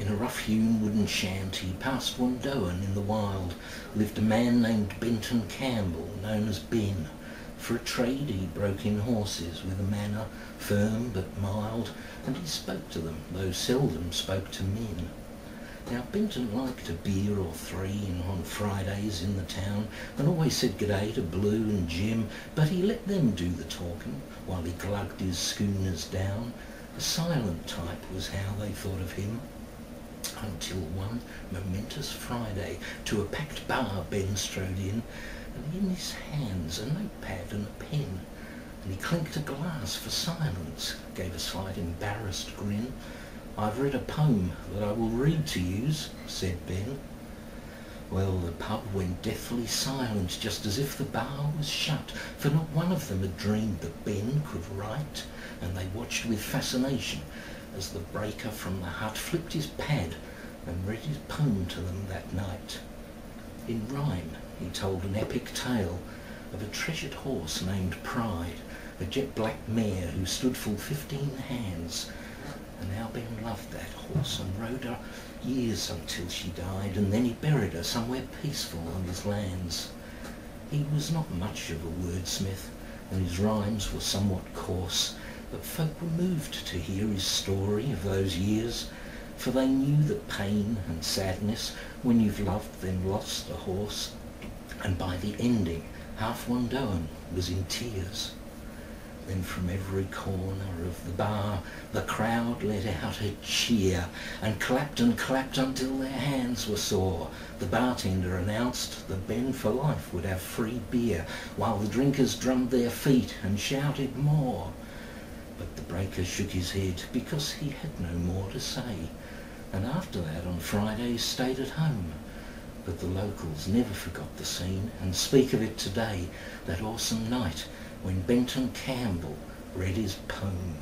In a rough-hewn wooden shanty past Wandoan in the wild lived a man named Benton Campbell, known as Ben. For a trade he broke in horses with a manner firm but mild, and he spoke to them, though seldom spoke to men. Now Benton liked a beer or three on Fridays in the town, and always said g'day to Blue and Jim, but he let them do the talking while he glugged his schooners down. A silent type was how they thought of him. Until one momentous Friday, to a packed bar Ben strode in, and in his hands a notepad and a pen, and he clinked a glass for silence, gave a slight embarrassed grin. "I've read a poem that I will read to yous," said Ben. Well, the pub went deathly silent, just as if the bar was shut, for not one of them had dreamed that Ben could write, and they watched with fascination as the breaker from the hut flipped his pad and read his poem to them that night. In rhyme he told an epic tale of a treasured horse named Pride, a jet-black mare who stood full 15 hands, and how Ben loved that horse and rode her years until she died, and then he buried her somewhere peaceful on his lands. He was not much of a wordsmith, and his rhymes were somewhat coarse, but folk were moved to hear his story of those years, for they knew the pain and sadness when you've loved then lost a horse, and by the ending half Wandoan was in tears. Then from every corner of the bar the crowd let out a cheer, and clapped until their hands were sore. The bartender announced that Ben for life would have free beer, while the drinkers drummed their feet and shouted more. But the breaker shook his head because he had no more to say, and after that on Fridays stayed at home. But the locals never forgot the scene, and speak of it today, that awesome night when Benton Campbell read his poem.